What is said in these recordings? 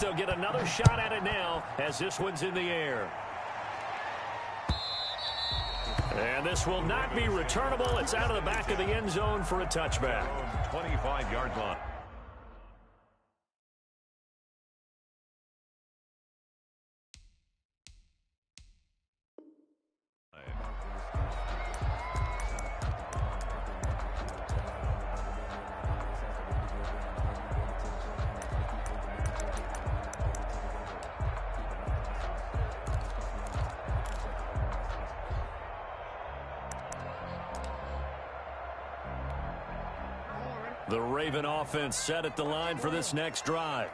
they'll get another shot at it now as this one's in the air. And this will not be returnable. It's out of the back of the end zone for a touchback. 25-yard line. The Raven offense set at the line for this next drive.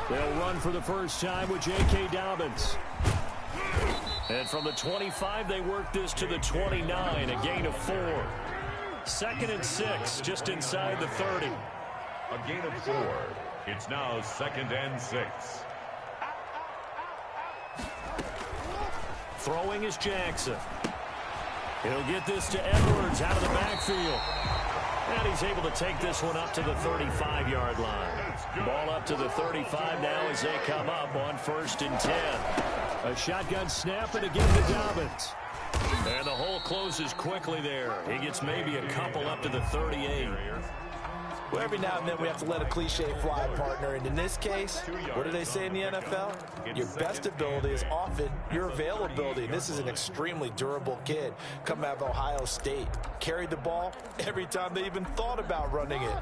They'll run for the first time with J.K. Dobbins. And from the 25, they work this to the 29, a gain of 4. 2nd and 6, just inside the 30. A gain of 4. It's now 2nd and 6. Throwing is Jackson. He'll get this to Edwards out of the backfield. And he's able to take this one up to the 35-yard line. Ball up to the 35 now as they come up on 1st and 10. A shotgun snap and again to Dobbins. And the hole closes quickly there. He gets maybe a couple up to the 38. Well, every now and then we have to let a cliche fly, partner. And in this case, what do they say in the NFL? Your best ability is often your availability. And this is an extremely durable kid coming out of Ohio State. Carried the ball every time they even thought about running it.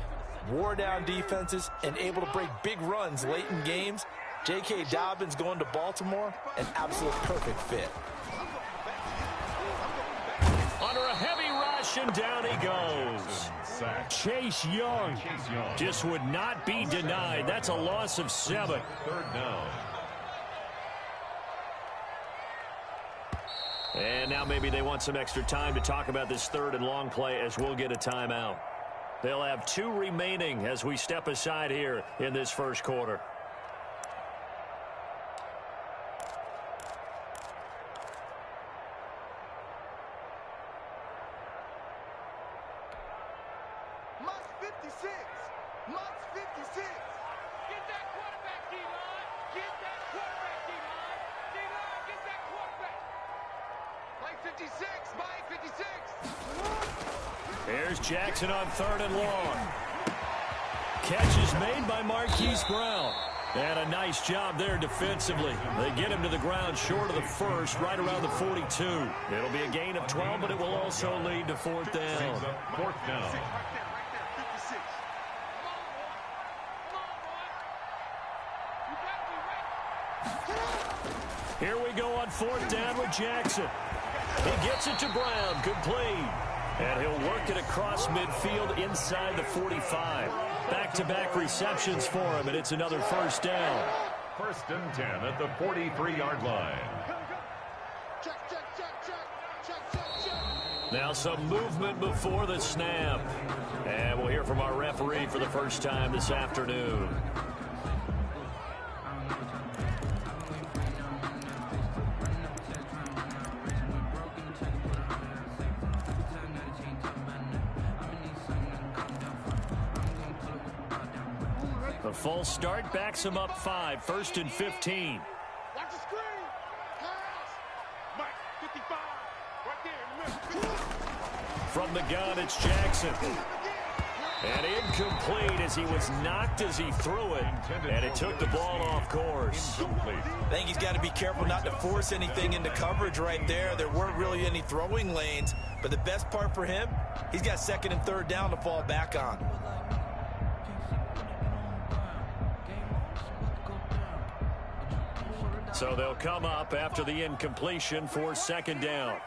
Wore down defenses and able to break big runs late in games. J.K. Dobbins going to Baltimore, an absolute perfect fit. Under a heavy rush, and down he goes. Chase Young just would not be denied. That's a loss of 7. 3rd down. And now maybe they want some extra time to talk about this 3rd and long play as we'll get a timeout. They'll have 2 remaining as we step aside here in this first quarter. Here's Jackson on 3rd and long. Catch is made by Marquise Brown. And a nice job there defensively. They get him to the ground short of the 1st, right around the 42. It'll be a gain of 12, but it will also lead to 4th down. 4th down. Here we go on 4th down with Jackson. He gets it to Brown. Good play. And he'll work it across midfield inside the 45. Back-to-back receptions for him, and it's another 1st down. 1st and 10 at the 43-yard line. Now some movement before the snap. And we'll hear from our referee for the first time this afternoon. The full start backs him up 5, 1st and 15. Watch the screen. Pass. Mike, 55. Right there. From the gun, it's Jackson. And incomplete as he was knocked as he threw it. And it took the ball off course. I think he's got to be careful not to force anything into coverage right there. There weren't really any throwing lanes. But the best part for him, he's got 2nd and 3rd down to fall back on. So they'll come up after the incompletion for 2nd down.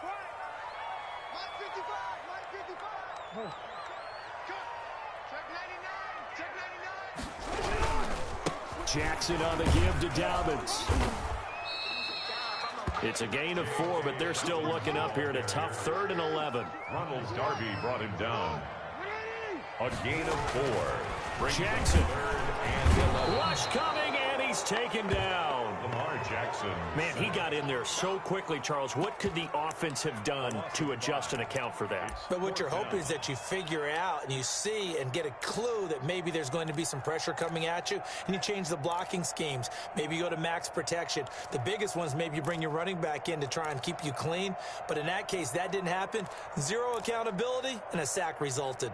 Jackson on the give to Dobbins. It's a gain of 4, but they're still looking up here at a tough 3rd and 11. Ronald Darby brought him down. A gain of 4. Jackson. Rush coming, and he's taken down. Lamar Jackson. Man, he got in there so quickly, Charles. What could the offense have done to adjust and account for that? But what you're hoping is that you figure out and you see and get a clue that maybe there's going to be some pressure coming at you, and you change the blocking schemes. Maybe you go to max protection. The biggest ones, maybe you bring your running back in to try and keep you clean. But in that case, that didn't happen. Zero accountability, and a sack resulted.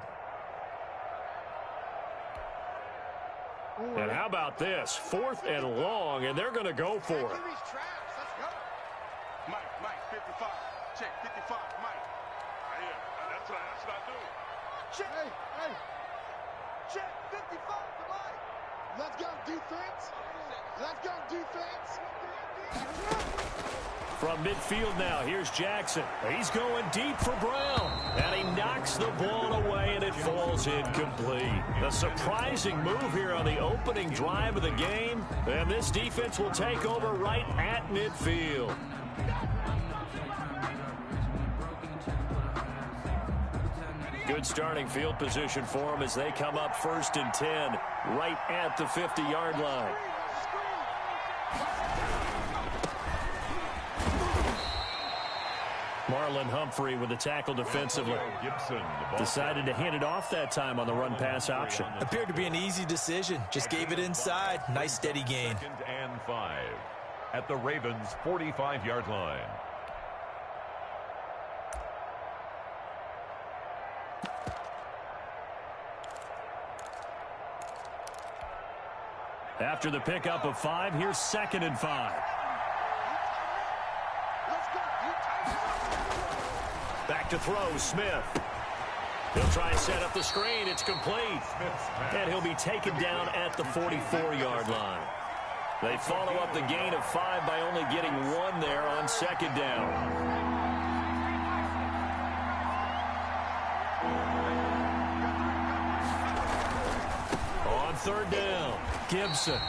And how about this? 4th and long, and they're going to go for it. Mike, 55. Check, 55, Mike. Yeah, that's what I do. Check. Hey. Check, 55 to Mike. Let's go, defense. Let's go, defense. From midfield now, here's Jackson. He's going deep for Brown. And he knocks the ball away, and it falls incomplete. A surprising move here on the opening drive of the game. And this defense will take over right at midfield. Good starting field position for them as they come up 1st and 10, right at the 50-yard line. Marlon Humphrey with the tackle defensively. Decided to hand it off that time on the run-pass option. Appeared to be an easy decision. Just gave it inside. Nice steady gain. 2nd and 5 at the Ravens' 45-yard line. After the pickup of 5, here's 2nd and 5. Back to throw, Smith. He'll try and set up the screen. It's complete. And he'll be taken down at the 44-yard line. They follow up the gain of 5 by only getting 1 there on 2nd down. On 3rd down, Gibson.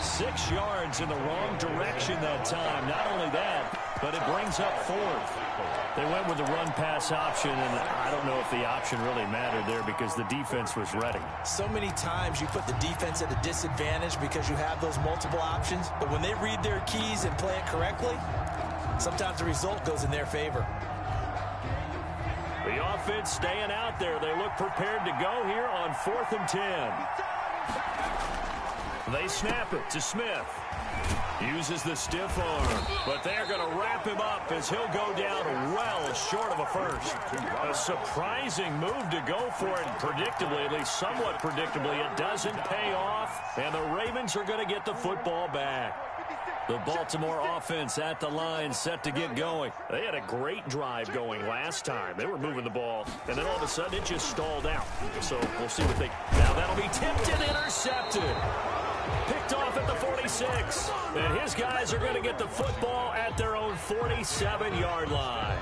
6 yards in the wrong direction that time. Not only that, but it brings up 4th. They went with the run-pass option, and I don't know if the option really mattered there because the defense was ready. So many times you put the defense at a disadvantage because you have those multiple options, but when they read their keys and play it correctly, sometimes the result goes in their favor. The offense staying out there. They look prepared to go here on 4th and 10. They snap it to Smith. Uses the stiff arm, but they're going to wrap him up as he'll go down well short of a first. A surprising move to go for it, and predictably, at least somewhat predictably, it doesn't pay off, and the Ravens are going to get the football back. The Baltimore offense at the line, set to get going. They had a great drive going last time. They were moving the ball, and then all of a sudden it just stalled out. So we'll see what they... Now that'll be tipped and intercepted. Picked off at the 46. And his guys are going to get the football at their own 47-yard line.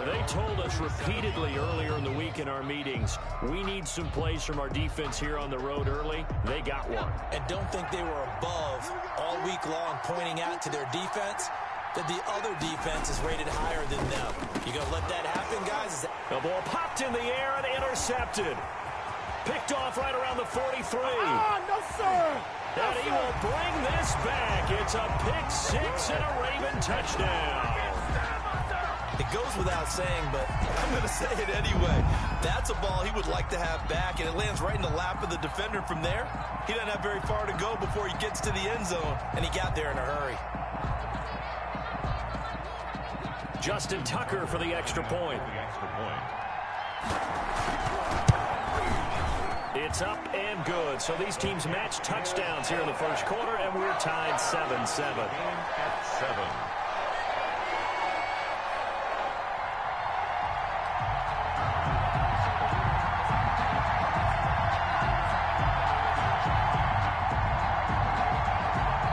They told us repeatedly earlier in the week in our meetings, we need some plays from our defense here on the road early. They got one. And don't think they were above all week long pointing out to their defense that the other defense is rated higher than them. You going to let that happen, guys? The ball popped in the air and intercepted. Picked off right around the 43. No, sir. And he will bring this back. It's a pick 6 and a Raven touchdown. It goes without saying, but I'm going to say it anyway. That's a ball he would like to have back, and it lands right in the lap of the defender from there. He doesn't have very far to go before he gets to the end zone, and he got there in a hurry. Justin Tucker for the extra point. It's up and good. So these teams match touchdowns here in the first quarter, and we're tied 7-7. At 7.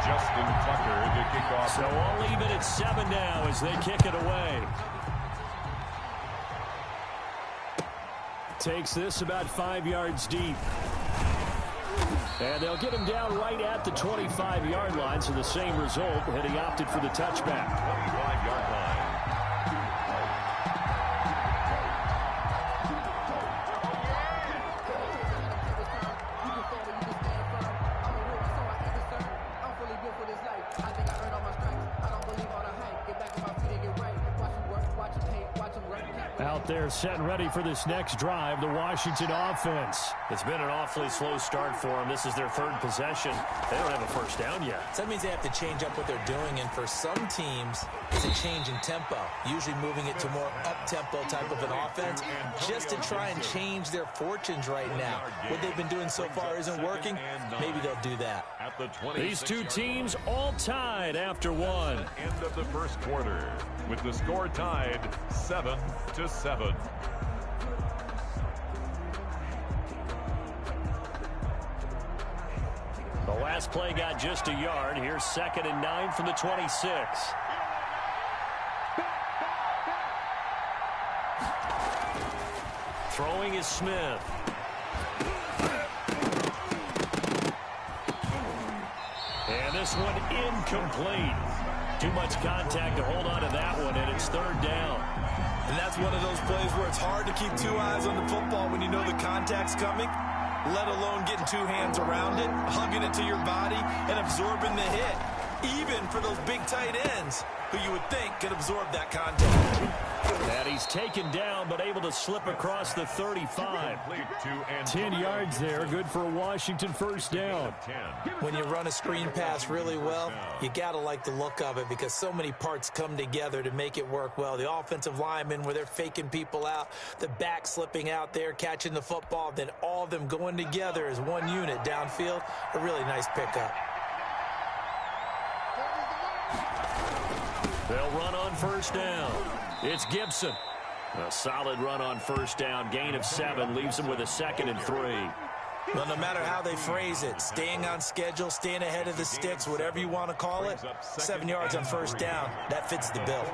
Justin Tucker to kick off. So all even at 7 now as they kick it away. Takes this about 5 yards deep. And they'll get him down right at the 25-yard line, so the same result, and he opted for the touchback. 25-yard line. out there setting ready for this next drive, the Washington offense. It's been an awfully slow start for them. This is their third possession. They don't have a first down yet. So that means they have to change up what they're doing, and for some teams, it's a change in tempo, usually moving it to more up-tempo type of an offense just to try and change their fortunes right now. What they've been doing so far isn't working. Maybe they'll do that. These two teams all tied after one. End of the first quarter with the score tied 7-7. The last play got just a yard. Here's 2nd and 9 from the 26. Throwing is Smith. And this one incomplete. Too much contact to hold on to that one, and it's 3rd down. And that's one of those plays where it's hard to keep two eyes on the football when you know the contact's coming, let alone getting two hands around it, hugging it to your body, and absorbing the hit. Even for those big tight ends who you would think could absorb that contact. And he's taken down, but able to slip across the 35. 10 yards there, good for a Washington first down. When you run a screen pass really well, you got to like the look of it because so many parts come together to make it work well. The offensive linemen, where they're faking people out, the back slipping out there, catching the football, then all of them going together as one unit downfield. A really nice pickup. They'll run on first down. It's Gibson. A solid run on first down. Gain of 7 leaves them with a 2nd and 3. Well, no matter how they phrase it, staying on schedule, staying ahead of the sticks, whatever you want to call it, 7 yards on first down, that fits the bill.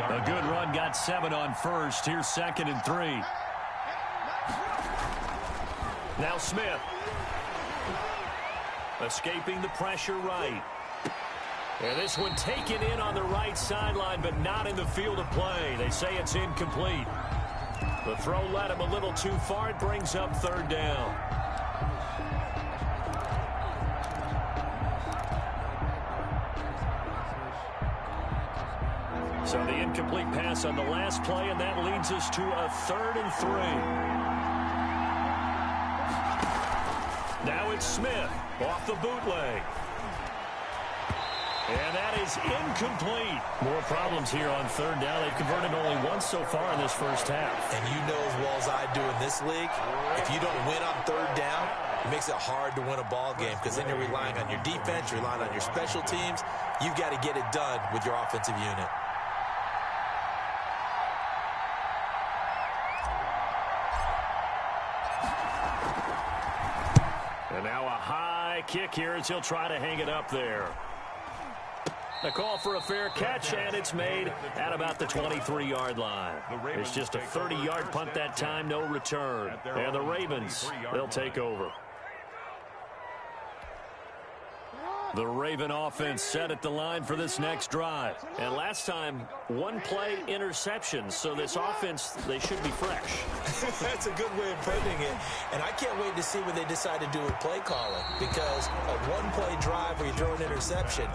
A good run got 7 on first. Here's 2nd and 3. Now Smith. Escaping the pressure right. And this one taken in on the right sideline, but not in the field of play. They say it's incomplete. The throw led him a little too far. It brings up 3rd down. So the incomplete pass on the last play, and that leads us to a 3rd and 3. Now it's Smith off the bootleg. And that is incomplete. More problems here on 3rd down. They've converted only once so far in this first half. And you know as well as I do in this league, if you don't win on 3rd down, it makes it hard to win a ball game because then you're relying on your defense, you're relying on your special teams. You've got to get it done with your offensive unit. And now a high kick here as he'll try to hang it up there. A call for a fair catch, and it's made at about the 23-yard line. It's just a 30-yard punt that time, no return. And the Ravens, they'll take over. The Raven offense set at the line for this next drive. And last time, 1-play interception. So this offense, they should be fresh. That's a good way of putting it. And I can't wait to see what they decide to do with play calling. Because a 1-play drive where you throw an interception,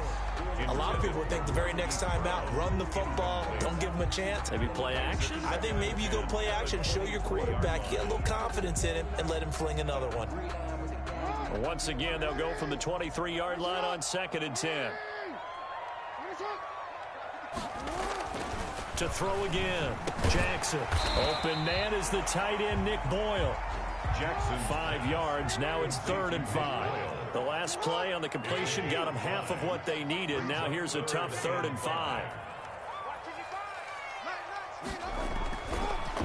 a lot of people think the very next time out, run the football, don't give them a chance. Maybe play action? I think maybe you go play action, show your quarterback, get a little confidence in him, and let him fling another one. Once again, they'll go from the 23-yard line on 2nd and 10. To throw again. Jackson. Open man is the tight end, Nick Boyle. Jackson 5 yards. Now it's 3rd and 5. The last play on the completion got them half of what they needed. Now here's a tough 3rd and 5.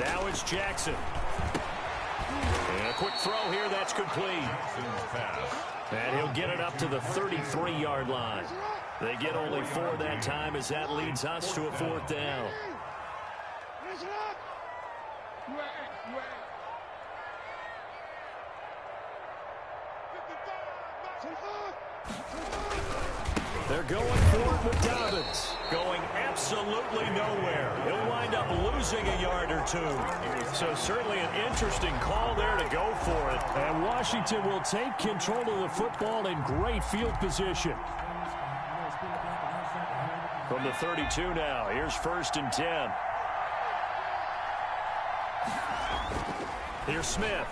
Now it's Jackson. And a quick throw here, that's complete. And he'll get it up to the 33-yard line. They get only 4 that time as that leads us to a 4th down. They're going for it with Dobbins. Going absolutely nowhere. He'll wind up losing a yard or 2. So certainly an interesting call there to go for it. And Washington will take control of the football in great field position. From the 32 now, here's 1st and 10. Here's Smith.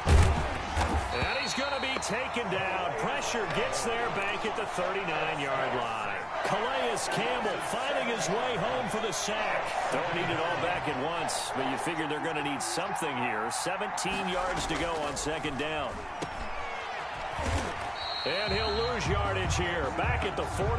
And he's going to be taken down. Pressure gets there back at the 39-yard line. Calais Campbell finding his way home for the sack. Don't need it all back at once, but you figure they're going to need something here. 17 yards to go on second down. And he'll lose yardage here, back at the 41.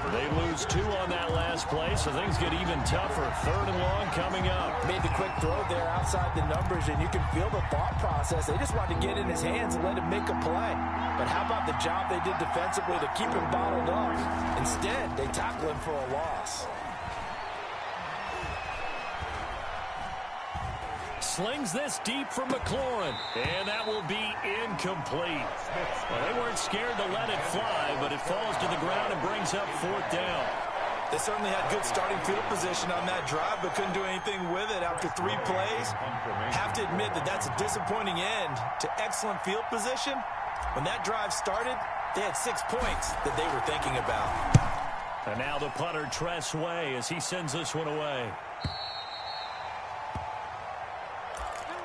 They lose 2 on that last play, so things get even tougher. 3rd and long coming up. Made the quick throw there outside the numbers, and you can feel the thought process. They just wanted to get in his hands and let him make a play. But how about the job they did defensively to keep him bottled up? Instead, they tackle him for a loss. Slings this deep from McLaurin, and that will be incomplete. Well, they weren't scared to let it fly, but it falls to the ground and brings up 4th down. They certainly had good starting field position on that drive, but couldn't do anything with it after 3 plays. Have to admit that that's a disappointing end to excellent field position. When that drive started, they had 6 points that they were thinking about. And now the punter, Tress Way, as he sends this one away.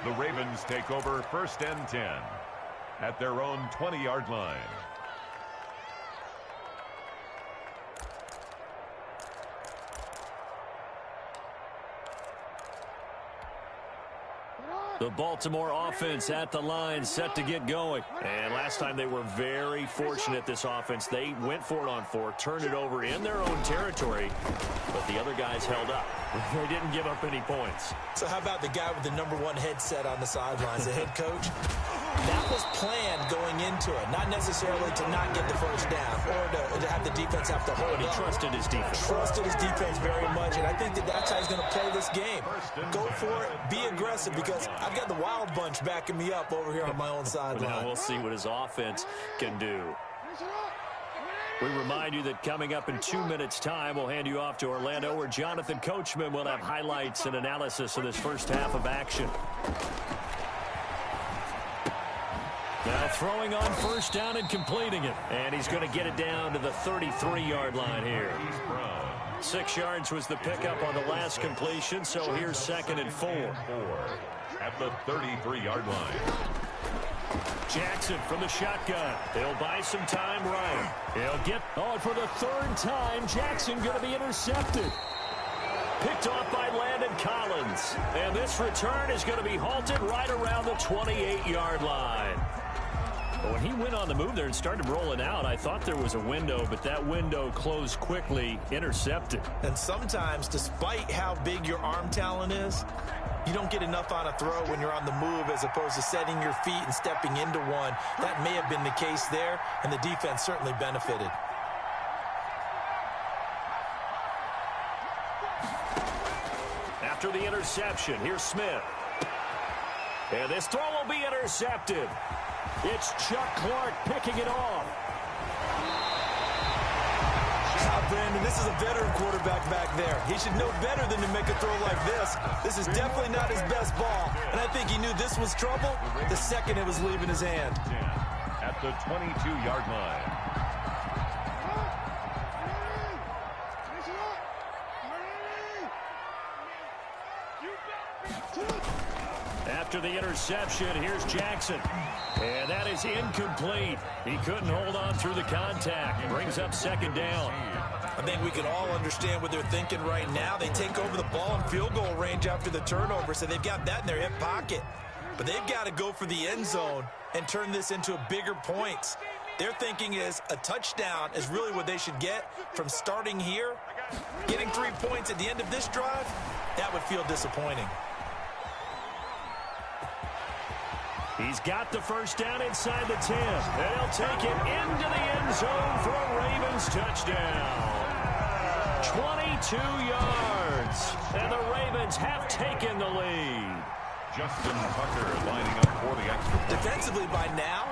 The Ravens take over 1st and 10 at their own 20-yard line. The Baltimore offense at the line, set to get going. And last time they were very fortunate, this offense. They went for it on 4, turned it over in their own territory, but the other guys held up. They didn't give up any points. So how about the guy with the #1 headset on the sidelines, the head coach? That was planned going into it, not necessarily to not get the first down or to have the defense have to hold up. He trusted his defense. Trusted his defense very much, and I think that that's how he's going to play this game. Go for it, be aggressive, because I've got the Wild Bunch backing me up over here on my own sideline. Now we'll see what his offense can do. We remind you that coming up in 2 minutes' time, we'll hand you off to Orlando, where Jonathan Coachman will have highlights and analysis of this first half of action. Now throwing on 1st down and completing it. And he's going to get it down to the 33-yard line here. 6 yards was the pickup on the last completion, so here's 2nd and 4. At the 33-yard line. Jackson from the shotgun. He'll buy some time right. He'll get on for the 3rd time. Jackson going to be intercepted. Picked off by Landon Collins. And this return is going to be halted right around the 28-yard line. But when he went on the move there and started rolling out, I thought there was a window, but that window closed quickly, intercepted. And sometimes, despite how big your arm talent is, you don't get enough on a throw when you're on the move as opposed to setting your feet and stepping into one. That may have been the case there, and the defense certainly benefited. After the interception, here's Smith. And this throw will be intercepted. It's Chuck Clark picking it off. Brandon, this is a veteran quarterback back there. He should know better than to make a throw like this. This is definitely not his best ball, and I think he knew this was trouble the second it was leaving his hand. At the 22-yard line. After the interception, here's Jackson. And that is incomplete. He couldn't hold on through the contact. Brings up 2nd down. I think we can all understand what they're thinking right now. They take over the ball in field goal range after the turnover, so they've got that in their hip pocket. But they've got to go for the end zone and turn this into a bigger points. Their thinking is a touchdown is really what they should get from starting here. Getting 3 points at the end of this drive, that would feel disappointing. He's got the first down inside the 10. And he'll take it into the end zone for a Ravens touchdown. 22 yards. And the Ravens have taken the lead. Justin Tucker lining up for the extra point. Defensively by now,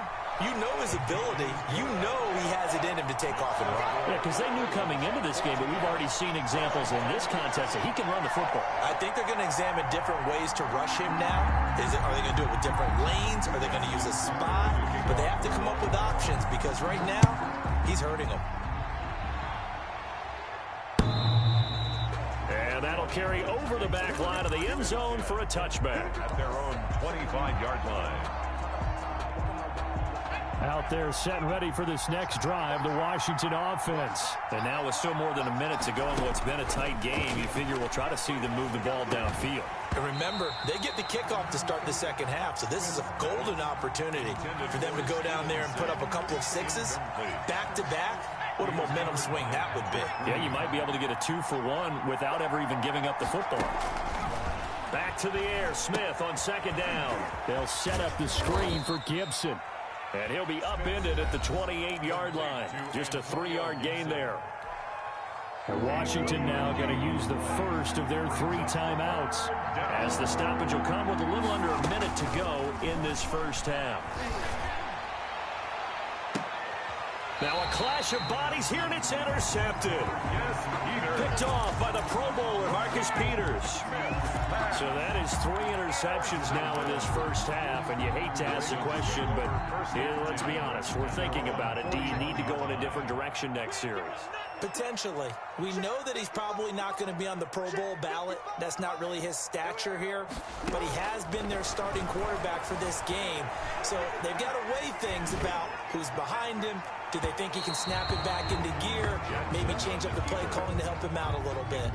you know his ability. You know he has it in him to take off and run. Yeah, because they knew coming into this game, but we've already seen examples in this contest that he can run the football. I think they're going to examine different ways to rush him now. Are they going to do it with different lanes? Are they going to use a spot? But they have to come up with options because right now, he's hurting them. And that'll carry over the back line of the end zone for a touchback. At their own 25-yard line. Out there set and ready for this next drive, the Washington offense. And now with still more than a minute to go in what's been a tight game, you figure we'll try to see them move the ball downfield. And remember, they get the kickoff to start the second half, so this is a golden opportunity for them to go down there and put up a couple of sixes back-to-back. What a momentum swing that would be. Yeah, you might be able to get a 2-for-1 without ever even giving up the football. Back to the air, Smith on second down. They'll set up the screen for Gibson. And he'll be upended at the 28-yard line. Just a 3-yard gain there. And Washington now going to use the first of their 3 timeouts, as the stoppage will come with a little under a minute to go in this first half. Now a clash of bodies here, and it's intercepted. Picked off by the Pro Bowler, Marcus Peters. So that is 3 interceptions now in this first half, and you hate to ask the question, but let's be honest, we're thinking about it. Do you need to go in a different direction next series? Potentially. We know that he's probably not going to be on the Pro Bowl ballot. That's not really his stature here, but he has been their starting quarterback for this game. So they've got to weigh things about who's behind him. Do they think he can snap it back into gear? Maybe change up the play calling to help him out a little bit.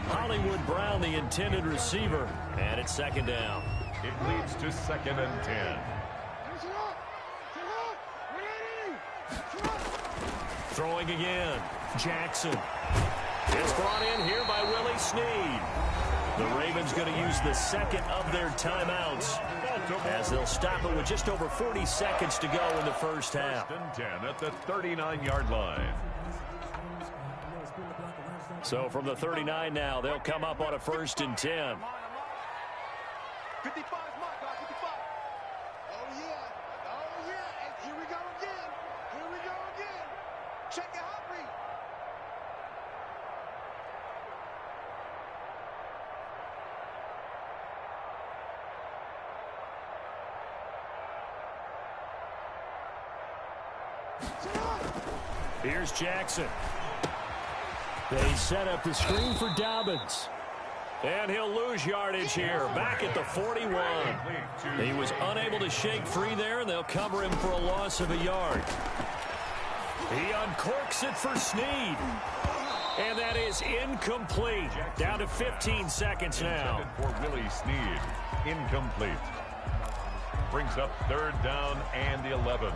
Hollywood Brown, the intended receiver, and it's second down. It leads to 2nd and 10. Throwing again. Jackson. It's brought in here by Willie Snead. The Ravens going to use the second of their timeouts, as they'll stop it with just over 40 seconds to go in the first half. 1st and 10 at the 39-yard line. So from the 39 now, they'll come up on a 1st and 10. 55 is my guy, 55. Oh, yeah. And here we go again. Check it out. Here's Jackson. They set up the screen for Dobbins. And he'll lose yardage here, back at the 41. He was unable to shake free there, and they'll cover him for a loss of a yard. He uncorks it for Snead. And that is incomplete. Down to 15 seconds now. For Willie Snead, incomplete. Brings up 3rd down and 11.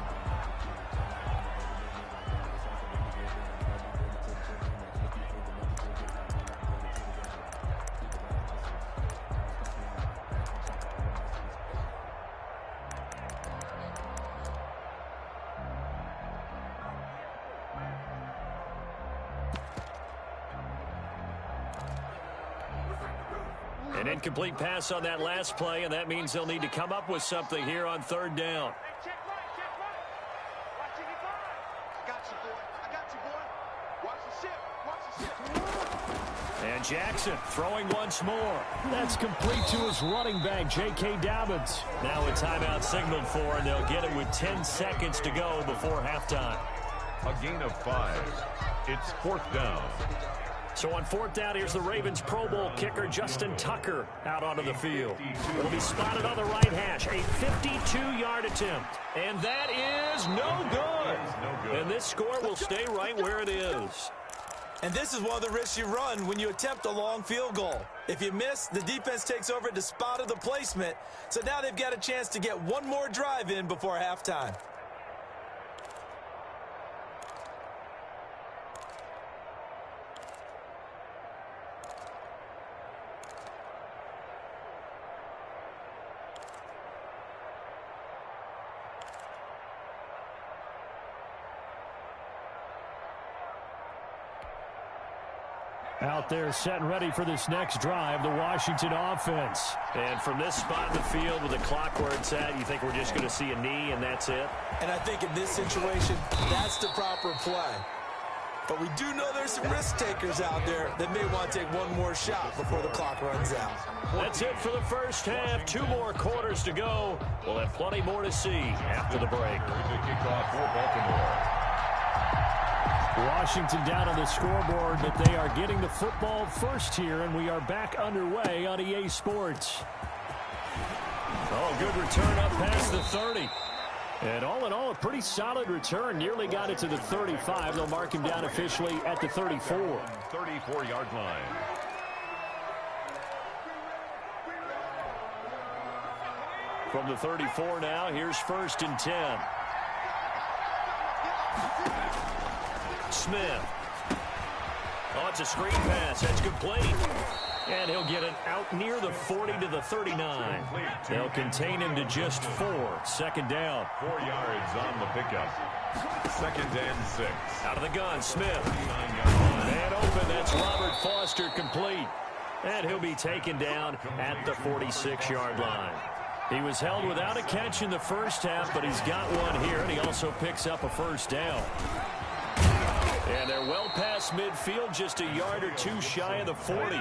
An incomplete pass on that last play, and that means they'll need to come up with something here on 3rd down. And Jackson throwing once more. That's complete to his running back, J.K. Dobbins. Now a timeout signaled for, and they'll get it with 10 seconds to go before halftime. A gain of 5. It's 4th down. So on 4th down, here's the Ravens Pro Bowl kicker, Justin Tucker, out onto the field. Will be spotted on the right hash. A 52-yard attempt. And that is no good. And this score will stay right where it is. And this is one of the risks you run when you attempt a long field goal. If you miss, the defense takes over at the spot of the placement. So now they've got a chance to get one more drive in before halftime. Out there set and ready for this next drive, the Washington offense. And from this spot in the field with the clock where it's at, you think we're just going to see a knee and that's it? And I think in this situation, that's the proper play. But we do know there's some risk takers out there that may want to take one more shot before the clock runs out. That's it for the first half. 2 more quarters to go. We'll have plenty more to see after the break. The kickoff for Baltimore. Washington down on the scoreboard, but they are getting the football first here, and we are back underway on EA Sports. Oh, good return up past the 30. And all in all, a pretty solid return. Nearly got it to the 35. They'll mark him down officially at the 34. 34-yard line. From the 34 now, here's 1st and 10. Smith. Oh, it's a screen pass. That's complete. And he'll get it out near the 40 to the 39. They'll contain him to just 4. 2nd down. 4 yards on the pickup. 2nd and 6. Out of the gun, Smith. Man open. That's Robert Foster complete. And he'll be taken down at the 46-yard line. He was held without a catch in the first half, but he's got one here, and he also picks up a 1st down. And they're well past midfield, just a yard or 2 shy of the 40.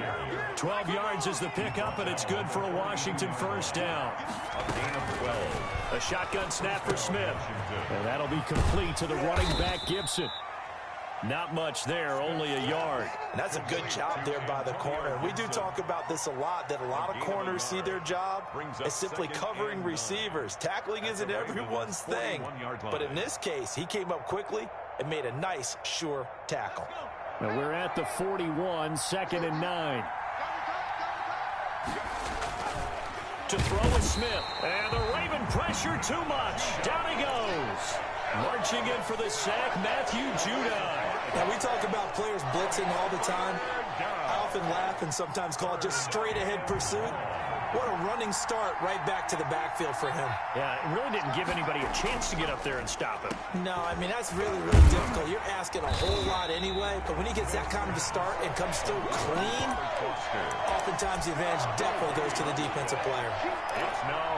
12 yards is the pickup, and it's good for a Washington 1st down. A gain of 12. A shotgun snap for Smith. And that'll be complete to the running back, Gibson. Not much there, only a yard. And that's a good job there by the corner. We do talk about this a lot, that a lot of corners see their job as simply covering receivers. Tackling isn't everyone's thing. But in this case, he came up quickly and made a nice, sure tackle. Now we're at the 41, 2nd and 9. To throw with Smith. And the Raven pressure too much. Down he goes. Marching in for the sack, Matthew Judon. Now, we talk about players blitzing all the time. I often laugh and sometimes call it just straight-ahead pursuit. What a running start right back to the backfield for him. Yeah, it really didn't give anybody a chance to get up there and stop him. No, I mean, that's really, really difficult. You're asking a whole lot anyway, but when he gets that kind of a start and comes through clean, oftentimes the advantage definitely goes to the defensive player.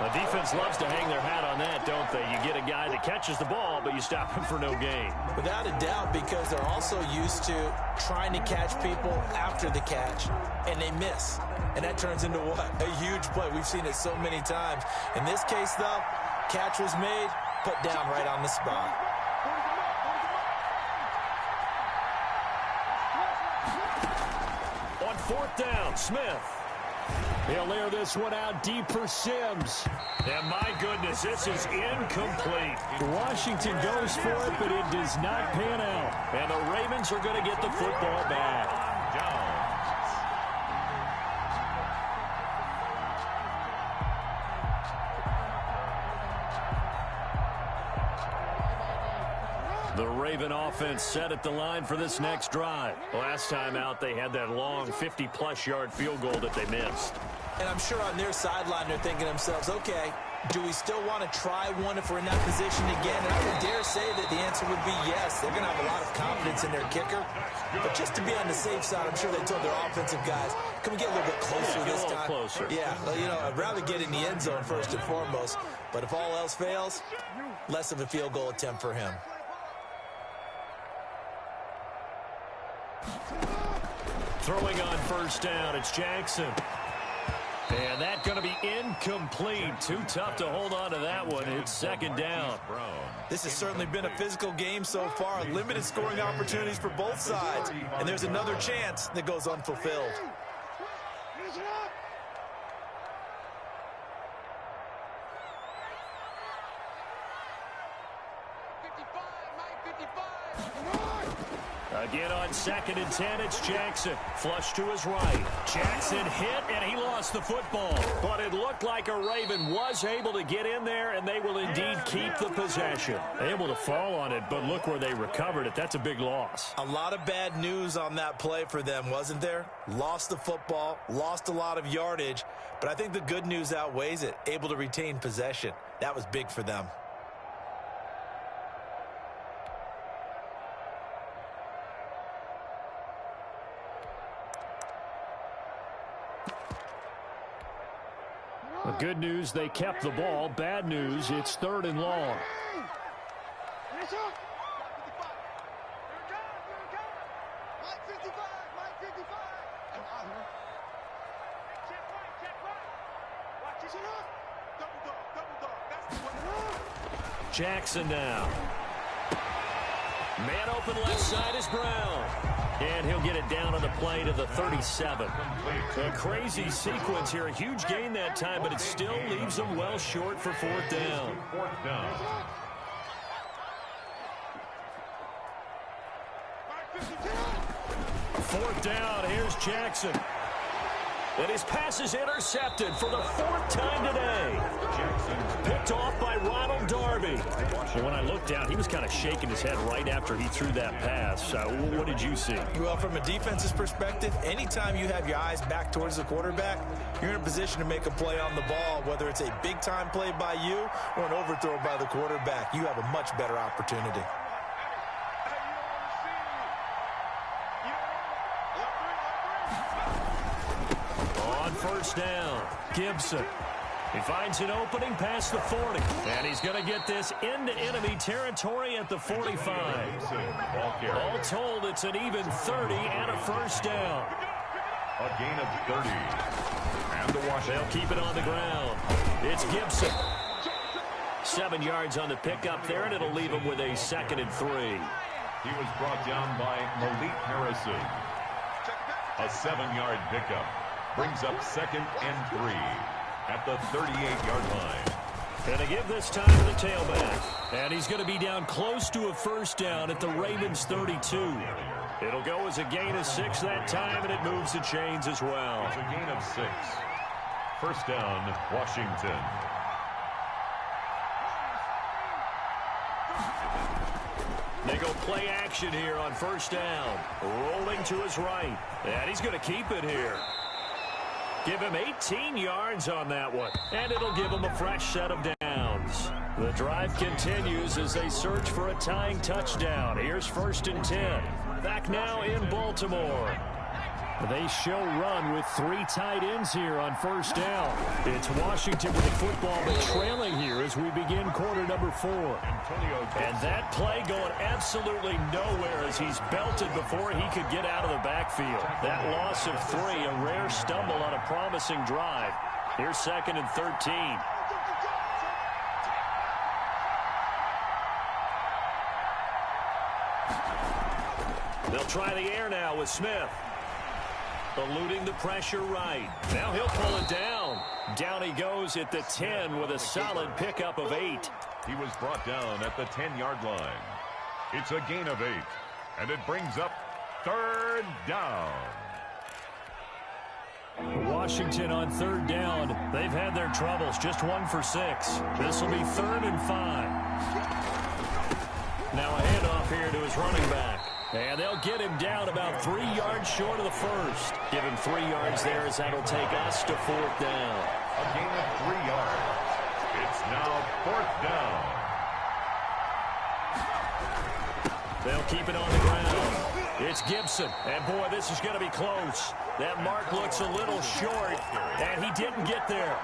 The defense loves to hang their hat on that, don't they? You get a guy that catches the ball, but you stop him for no gain. Without a doubt, because they're also used to trying to catch people after the catch, and they miss. And that turns into what? A huge play. We've seen it so many times. In this case, though, catch was made, put down right on the spot. On 4th down, Smith. He'll air this one out deep for Sims. And my goodness, this is incomplete. Washington goes for it, but it does not pan out. And the Ravens are going to get the football back. The Raven offense set at the line for this next drive. Last time out, they had that long 50-plus yard field goal that they missed. And I'm sure on their sideline, they're thinking to themselves, okay, do we still want to try one if we're in that position again? And I would dare say that the answer would be yes. They're going to have a lot of confidence in their kicker. But just to be on the safe side, I'm sure they told their offensive guys, can we get a little bit closer this time? Closer. Yeah, well, you know, I'd rather get in the end zone first and foremost. But if all else fails, less of a field goal attempt for him. Throwing on 1st down, it's Jackson. And that's going to be incomplete. Too tough to hold on to that one. It's 2nd down. This has certainly been a physical game so far. Limited scoring opportunities for both sides. And there's another chance that goes unfulfilled. Again on 2nd and 10, it's Jackson. Flush to his right. Jackson hit, and he lost the football. But it looked like a Raven was able to get in there, and they will indeed keep the possession. Able to fall on it, but look where they recovered it. That's a big loss. A lot of bad news on that play for them, wasn't there? Lost the football, lost a lot of yardage, but I think the good news outweighs it. Able to retain possession. That was big for them. The good news, they kept the ball. Bad news, it's 3rd and long. Jackson now. Man open left side is Brown. And he'll get it down on the play to the 37. A crazy sequence here. A huge gain that time, but it still leaves them well short for fourth down. Fourth down, here's Jackson. And his pass is intercepted for the fourth time today. Picked off by Ronald Darby. And when I looked down, he was kind of shaking his head right after he threw that pass. What did you see? Well, from a defense's perspective, anytime you have your eyes back towards the quarterback, you're in a position to make a play on the ball, whether it's a big-time play by you or an overthrow by the quarterback. You have a much better opportunity. First down, Gibson. He finds an opening past the 40. And he's going to get this into enemy territory at the 45. All told, it's an even 30 and a first down. A gain of 30. And the Washington. They'll keep it on the ground. It's Gibson. 7 yards on the pickup there, and it'll leave him with a 2nd and 3. He was brought down by Malik Harrison. A 7-yard pickup. Brings up 2nd and 3 at the 38-yard line. And to give this time to the tailback. And he's going to be down close to a first down at the Ravens 32. It'll go as a gain of 6 that time, and it moves the chains as well. It's a gain of 6. First down, Washington. They go play action here on first down. Rolling to his right. And he's going to keep it here. Give him 18 yards on that one. And it'll give him a fresh set of downs. The drive continues as they search for a tying touchdown. Here's 1st and 10. Back now in Baltimore. They show run with 3 tight ends here on first down. It's Washington with the football, but trailing here as we begin quarter number 4. And that play going absolutely nowhere as he's belted before he could get out of the backfield. That loss of 3, a rare stumble on a promising drive. Here's 2nd and 13. They'll try the air now with Smith. Eluding the pressure right. Now he'll pull it down. Down he goes at the 10 with a solid pickup of 8. He was brought down at the 10-yard line. It's a gain of 8. And it brings up 3rd down. Washington on 3rd down. They've had their troubles. Just 1 for 6. This will be 3rd and 5. Now a handoff here to his running back. And they'll get him down about 3 yards short of the first. Give him 3 yards there as that'll take us to 4th down. A gain of 3 yards. It's now 4th down. They'll keep it on the ground. It's Gibson. And, boy, this is going to be close. That mark looks a little short, and he didn't get there.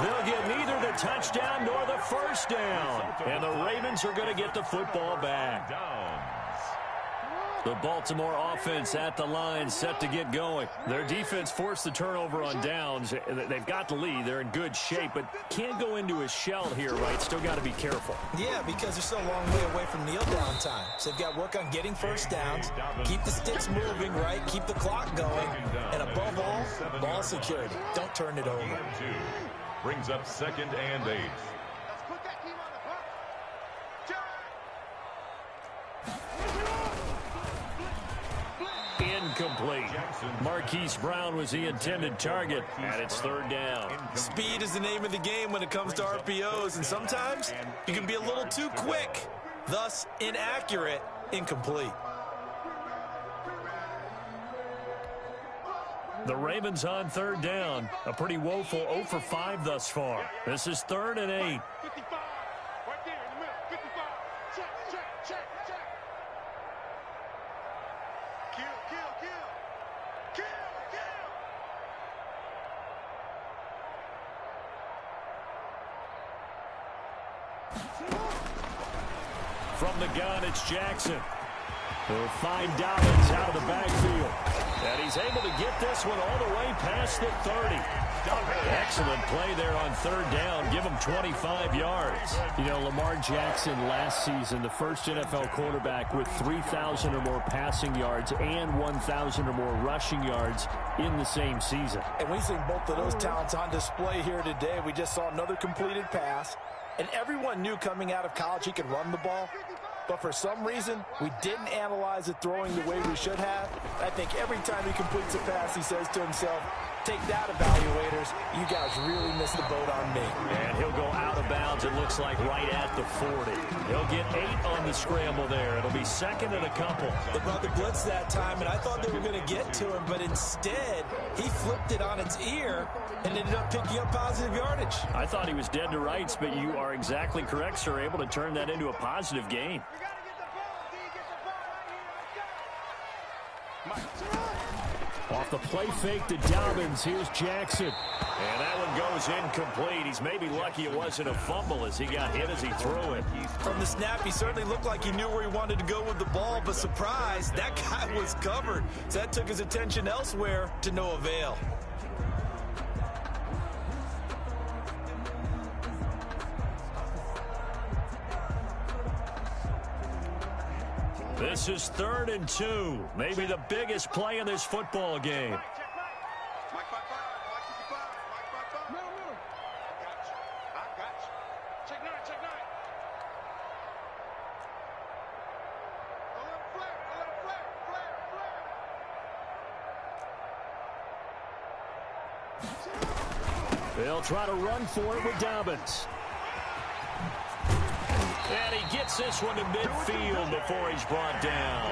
They'll get neither the touchdown nor the first down. And the Ravens are going to get the football back. The Baltimore offense at the line set to get going. Their defense forced the turnover on downs. They've got the lead. They're in good shape, but can't go into a shell here, right? Still got to be careful. Yeah, because they're still a long way away from kneel down time. So they've got to work on getting first downs, keep the sticks moving, right? Keep the clock going. And above all, ball security. Don't turn it over. Brings up 2nd and 8. Incomplete. Marquise Brown was the intended target, and it's 3rd down. Speed is the name of the game when it comes to RPOs, and sometimes you can be a little too quick, thus inaccurate, incomplete. The Ravens on 3rd down. A pretty woeful 0 for 5 thus far. This is 3rd and 8. 55. Right there in the middle. 55. Check. Kill. From the gun, it's Jackson. They'll find Dobbins out of the backfield. And he's able to get this one all the way past the 30. Excellent play there on third down. Give him 25 yards. You know, Lamar Jackson last season, the first NFL quarterback with 3,000 or more passing yards and 1,000 or more rushing yards in the same season. And we've seen both of those talents on display here today. We just saw another completed pass. And everyone knew coming out of college he could run the ball. But for some reason, we didn't analyze it throwing the way we should have. I think every time he completes a pass, he says to himself, take that, evaluators. You guys really missed the boat on me. And he'll go out of bounds, it looks like, right at the 40. He'll get 8 on the scramble there. It'll be second and a couple. They brought the blitz that time, and I thought they were going to get to him, but instead, he flipped it on its ear and ended up picking up positive yardage. I thought he was dead to rights, but you are exactly correct, sir. Able to turn that into a positive gain. Off the play fake to Dobbins. Here's Jackson. And that one goes incomplete. He's maybe lucky it wasn't a fumble as he got hit as he threw it. From the snap, he certainly looked like he knew where he wanted to go with the ball, but surprise, that guy was covered. So that took his attention elsewhere to no avail. This is 3rd and 2. Maybe the biggest play in this football game. They'll try to run for it with Dobbins. And he gets this one to midfield before he's brought down.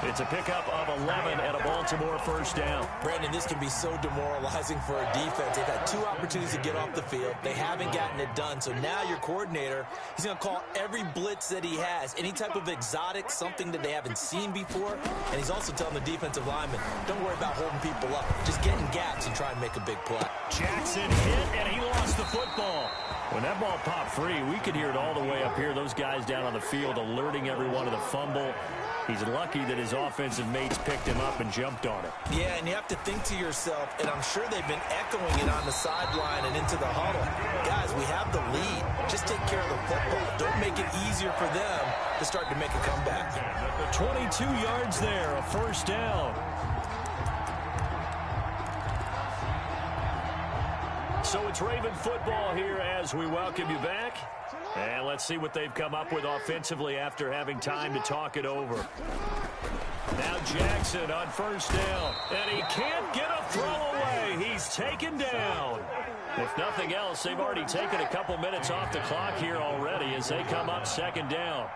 It's a pickup of 11 and a Baltimore first down. Brandon, this can be so demoralizing for a defense. They've had 2 opportunities to get off the field. They haven't gotten it done. So now your coordinator, he's going to call every blitz that he has, any type of exotic, something that they haven't seen before. And he's also telling the defensive lineman, don't worry about holding people up. Just get in gaps and try and make a big play. Jackson hit, and he lost the football. When that ball popped free, we could hear it all the way up here. Those guys down on the field alerting everyone of the fumble. He's lucky that his offensive mates picked him up and jumped on it. Yeah, and you have to think to yourself, and I'm sure they've been echoing it on the sideline and into the huddle. Guys, we have the lead. Just take care of the football. Don't make it easier for them to start to make a comeback. 22 yards there, a first down. So it's Raven football here as we welcome you back. And let's see what they've come up with offensively after having time to talk it over. Now Jackson on first down. And he can't get a throw away. He's taken down. If nothing else, they've already taken a couple minutes off the clock here already as they come up second down.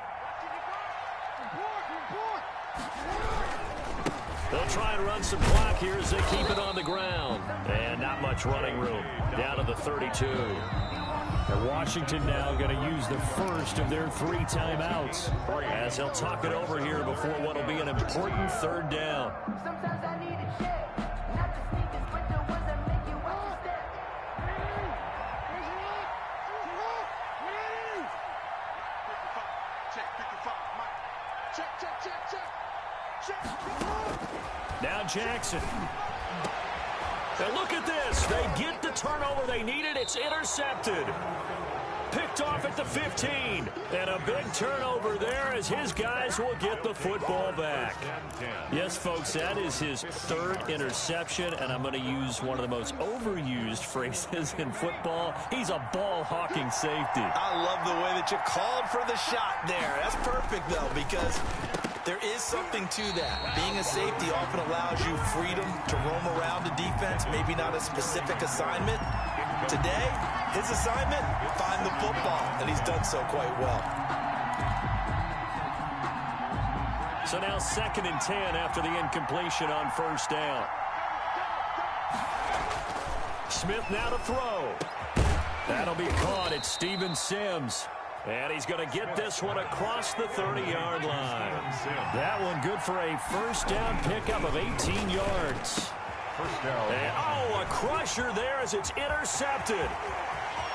They'll try and run some clock here as they keep it on the ground. And not much running room. Down to the 32. And Washington now going to use the first of their 3 timeouts. As they'll talk it over here before what will be an important third down. Now Jackson. And look at this. They get the turnover they needed. It's intercepted. Picked off at the 15. And a big turnover there as his guys will get the football back. Yes, folks, that is his 3rd interception. And I'm going to use one of the most overused phrases in football. He's a ball-hawking safety. I love the way that you called for the shot there. That's perfect, though, because there is something to that. Being a safety often allows you freedom to roam around the defense, maybe not a specific assignment. Today, his assignment, find the football, and he's done so quite well. So now 2nd and 10 after the incompletion on first down. Smith now to throw. That'll be caught. It's Steven Sims. And he's going to get this one across the 30-yard line. That one good for a first down pickup of 18 yards. First down. And, a crusher there as it's intercepted.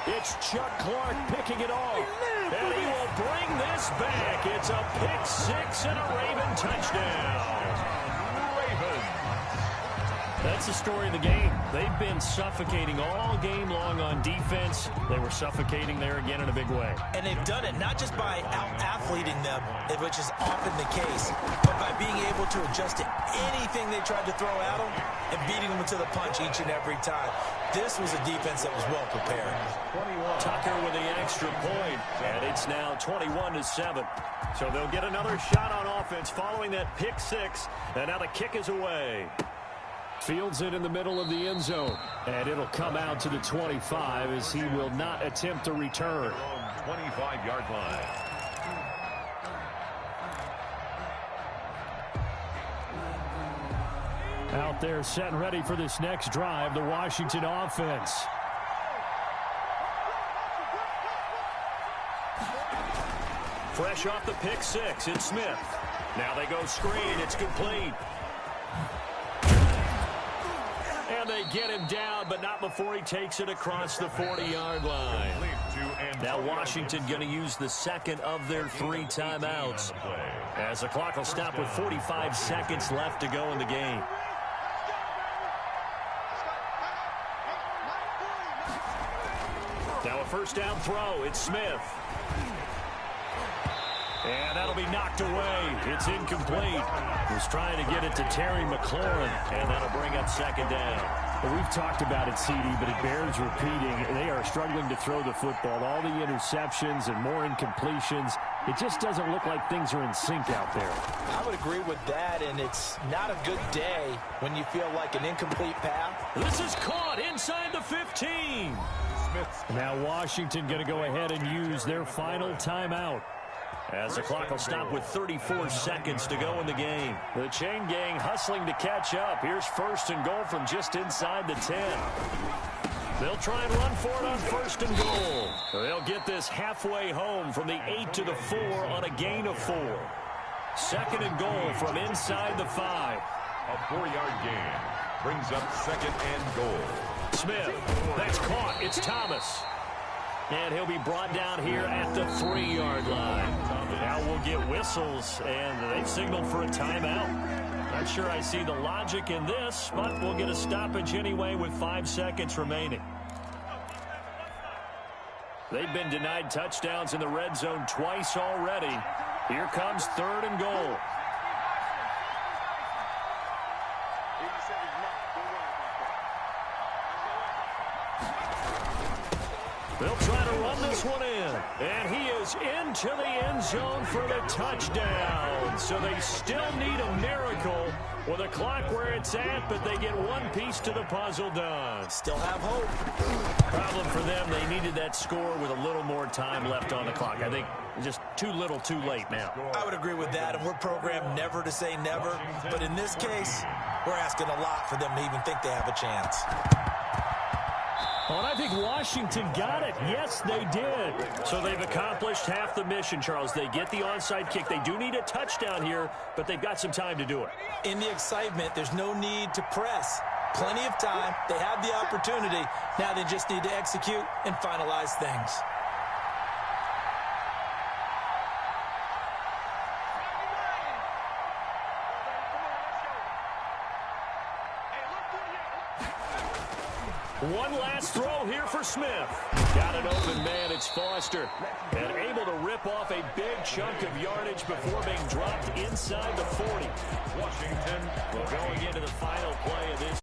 It's Chuck Clark picking it off. And he will bring this back. It's a pick 6 and a Raven touchdown. Ravens. That's the story of the game. They've been suffocating all game long on defense. They were suffocating there again in a big way. And they've done it not just by out-athleting them, which is often the case, but by being able to adjust to anything they tried to throw at them and beating them to the punch each and every time. This was a defense that was well prepared. Tucker with the extra point, and it's now 21-7. So they'll get another shot on offense following that pick six, and now the kick is away. Fields it in the middle of the end zone, and it'll come out to the 25 as he will not attempt a return. 25-yard line. Out there set and ready for this next drive, the Washington offense. Fresh off the pick six, it's Smith. Now they go screen, it's complete. And they get him down, but not before he takes it across the 40-yard line. Now Washington going to use the second of their 3 timeouts, as the clock will stop with 45 seconds left to go in the game. Now a first down throw, it's Smith. And that'll be knocked away. It's incomplete. Was trying to get it to Terry McLaurin, and that'll bring up second down. Well, we've talked about it, CD, but it bears repeating. They are struggling to throw the football. All the interceptions and more incompletions. It just doesn't look like things are in sync out there. I would agree with that, and it's not a good day when you feel like an incomplete pass. This is caught inside the 15. Now Washington going to go ahead and use their final timeout, as the clock will stop with 34 seconds to go in the game. The chain gang hustling to catch up. Here's first and goal from just inside the 10. They'll try and run for it on first and goal. They'll get this halfway home from the 8 to the 4 on a gain of 4. Second and goal from inside the 5. A 4-yard gain brings up second and goal. Smith, that's caught. It's Thomas. And he'll be brought down here at the 3-yard line. Now we'll get whistles, and they've signaled for a timeout. Not sure I see the logic in this, but we'll get a stoppage anyway with 5 seconds remaining. They've been denied touchdowns in the red zone twice already. Here comes third and goal. They'll try to run this one in. And he is into the end zone for the touchdown. So they still need a miracle with the clock where it's at, but they get one piece to the puzzle done. Still have hope. Problem for them, they needed that score with a little more time left on the clock. I think just too little too late now. I would agree with that, and we're programmed never to say never. But in this case, we're asking a lot for them to even think they have a chance. Well, and I think Washington got it. Yes, they did. So they've accomplished half the mission, Charles. They get the onside kick. They do need a touchdown here, but they've got some time to do it. In the excitement, there's no need to press. Plenty of time. They have the opportunity. Now they just need to execute and finalize things. One last throw here for Smith. Got an open man, it's Foster. And able to rip off a big chunk of yardage before being dropped inside the 40. Washington going into the final play of this